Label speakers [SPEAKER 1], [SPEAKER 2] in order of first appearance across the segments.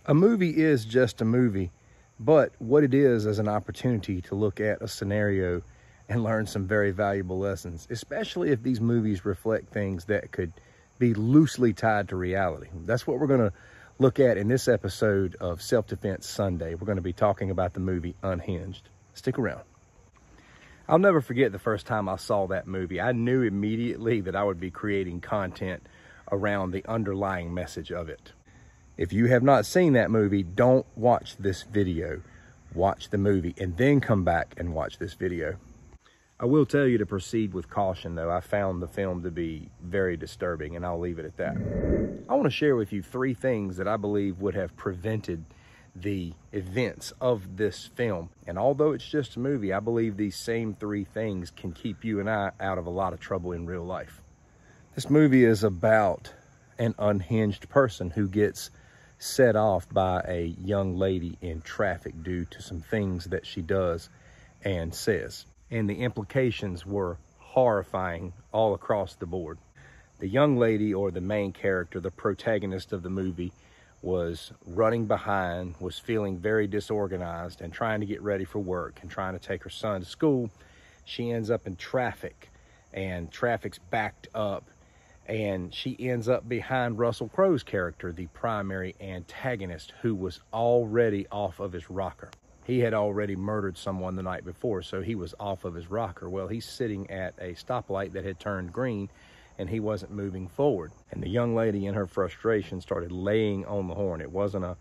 [SPEAKER 1] A movie is just a movie, but what it is an opportunity to look at a scenario and learn some very valuable lessons, especially if these movies reflect things that could be loosely tied to reality. That's what we're going to look at in this episode of Self-Defense Sunday. We're going to be talking about the movie UnHinged. Stick around. I'll never forget the first time I saw that movie. I knew immediately that I would be creating content around the underlying message of it. If you have not seen that movie, don't watch this video. Watch the movie and then come back and watch this video. I will tell you to proceed with caution, though. I found the film to be very disturbing, and I'll leave it at that. I want to share with you 3 things that I believe would have prevented the events of this film. And although it's just a movie, I believe these same 3 things can keep you and I out of a lot of trouble in real life. This movie is about an unhinged person who gets set off by a young lady in traffic due to some things that she does and says. And the implications were horrifying all across the board. The young lady, or the main character, the protagonist of the movie, was running behind, was feeling very disorganized and trying to get ready for work and trying to take her son to school. She ends up in traffic, and traffic's backed up, and she ends up behind Russell Crowe's character, the primary antagonist, who was already off of his rocker. He had already murdered someone the night before, so he was off of his rocker. Well, he's sitting at a stoplight that had turned green, and he wasn't moving forward. And the young lady, in her frustration, started laying on the horn. It wasn't a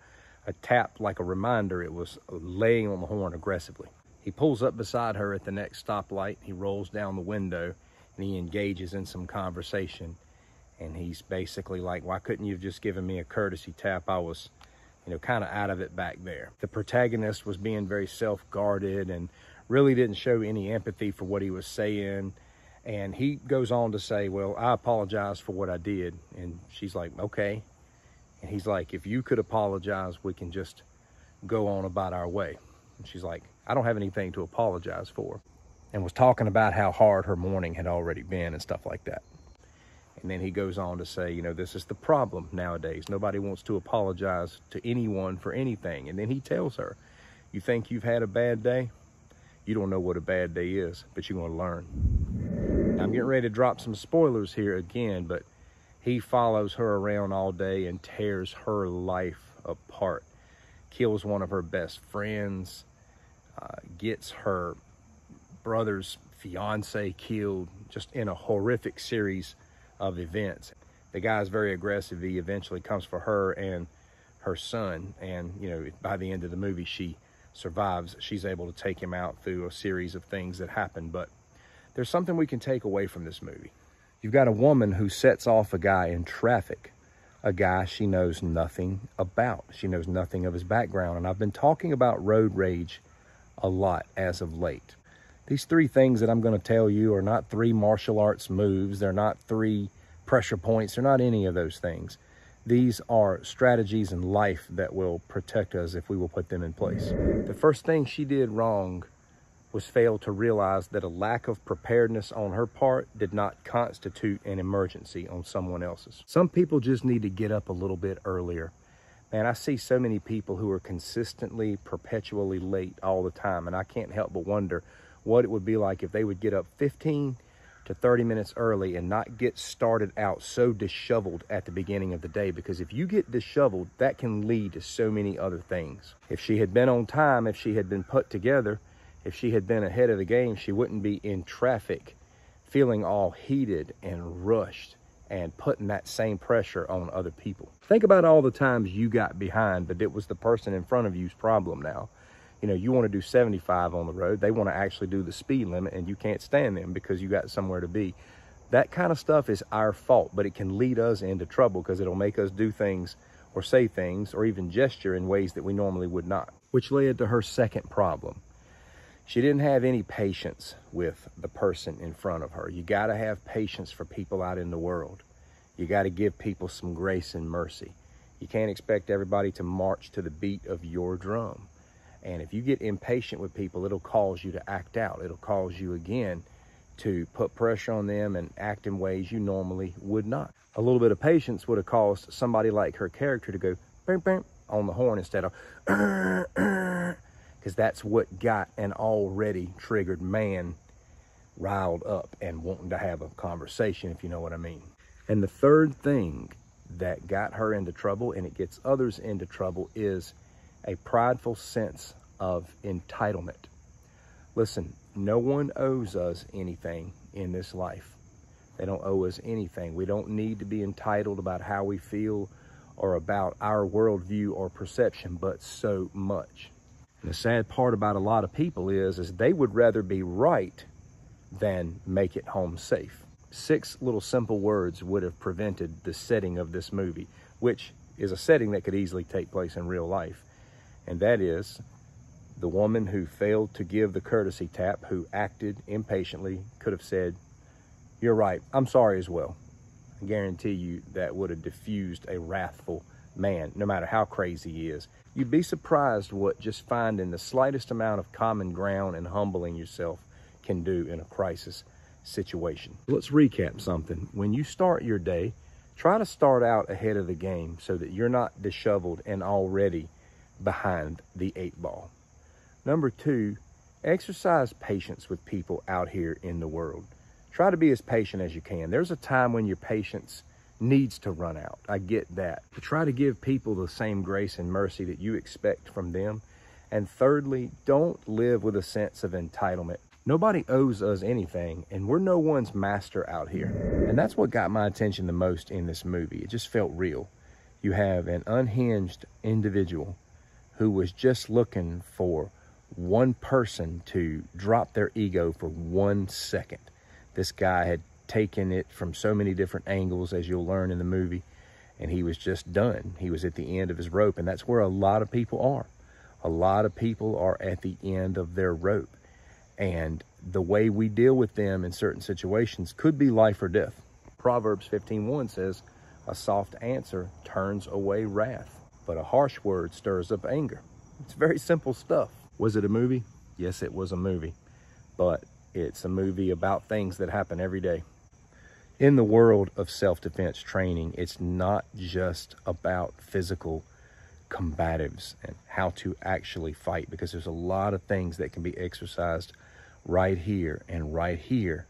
[SPEAKER 1] tap like a reminder, it was laying on the horn aggressively. He pulls up beside her at the next stoplight, he rolls down the window, and he engages in some conversation. And he's basically like, why couldn't you have just given me a courtesy tap? I was, kind of out of it back there. The protagonist was being very self-guarded and really didn't show any empathy for what he was saying. And he goes on to say, well, I apologize for what I did. And she's like, okay. And he's like, if you could apologize, we can just go on about our way. And she's like, I don't have anything to apologize for. And was talking about how hard her morning had already been and stuff like that. And then he goes on to say, this is the problem nowadays. Nobody wants to apologize to anyone for anything. And then he tells her, you think you've had a bad day? You don't know what a bad day is, but you're going to learn. Now, I'm getting ready to drop some spoilers here again, but he follows her around all day and tears her life apart. Kills one of her best friends, gets her brother's fiance killed, just in a horrific series of events. The guy's very aggressive. He eventually comes for her and her son, and by the end of the movie she survives. She's able to take him out through a series of things that happen. But there's something we can take away from this movie. You've got a woman who sets off a guy in traffic, a guy she knows nothing about. She knows nothing of his background, and I've been talking about road rage a lot as of late. These 3 things that I'm going to tell you are not 3 martial arts moves. They're not 3 pressure points. They're not any of those things. These are strategies in life that will protect us if we will put them in place. The first thing she did wrong was fail to realize that a lack of preparedness on her part did not constitute an emergency on someone else's. Some people just need to get up a little bit earlier. Man, I see so many people who are consistently, perpetually late all the time, and I can't help but wonder what it would be like if they would get up 15 to 30 minutes early and not get started out so disheveled at the beginning of the day. Because if you get disheveled, that can lead to so many other things. If she had been on time, if she had been put together, if she had been ahead of the game, she wouldn't be in traffic feeling all heated and rushed and putting that same pressure on other people. Think about all the times you got behind, but it was the person in front of you's problem now. You want to do 75 on the road. They want to actually do the speed limit, and you can't stand them because you got somewhere to be. That kind of stuff is our fault, but it can lead us into trouble because it'll make us do things or say things or even gesture in ways that we normally would not, which led to her second problem. She didn't have any patience with the person in front of her. You got to have patience for people out in the world. You got to give people some grace and mercy. You can't expect everybody to march to the beat of your drum. And if you get impatient with people, it'll cause you to act out. It'll cause you, again, to put pressure on them and act in ways you normally would not. A little bit of patience would have caused somebody like her character to go, bam, bam, on the horn instead of because that's what got an already triggered man riled up and wanting to have a conversation, if you know what I mean. And the third thing that got her into trouble, and it gets others into trouble, is a prideful sense of entitlement. Listen, no one owes us anything in this life. They don't owe us anything. We don't need to be entitled about how we feel or about our worldview or perception, but so much. And the sad part about a lot of people is they would rather be right than make it home safe. 6 little simple words would have prevented the setting of this movie, which is a setting that could easily take place in real life. And that is, the woman who failed to give the courtesy tap, who acted impatiently, could have said, "You're right, I'm sorry as well." I guarantee you that would have diffused a wrathful man, no matter how crazy he is. You'd be surprised what just finding the slightest amount of common ground and humbling yourself can do in a crisis situation. Let's recap something. When you start your day, try to start out ahead of the game so that you're not disheveled and already behind the 8 ball. Number 2, exercise patience with people out here in the world. Try to be as patient as you can. There's a time when your patience needs to run out. I get that. But try to give people the same grace and mercy that you expect from them. And thirdly, don't live with a sense of entitlement. Nobody owes us anything, and we're no one's master out here. And that's what got my attention the most in this movie. It just felt real. You have an unhinged individual who was just looking for one person to drop their ego for 1 second. This guy had taken it from so many different angles, as you'll learn in the movie, and he was just done. He was at the end of his rope, and that's where a lot of people are. A lot of people are at the end of their rope. And the way we deal with them in certain situations could be life or death. Proverbs 15:1 says, "A soft answer turns away wrath, but a harsh word stirs up anger." It's very simple stuff. Was it a movie? Yes, it was a movie. But it's a movie about things that happen every day. In the world of self-defense training, it's not just about physical combatives and how to actually fight, because there's a lot of things that can be exercised right here and right here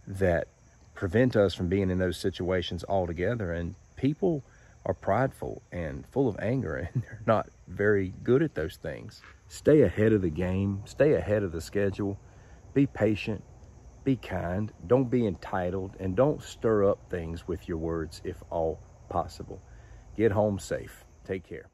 [SPEAKER 1] that prevent us from being in those situations altogether. And people are prideful and full of anger, and they're not very good at those things. Stay ahead of the game, stay ahead of the schedule, be patient, be kind, don't be entitled, and don't stir up things with your words if all possible. Get home safe. Take care.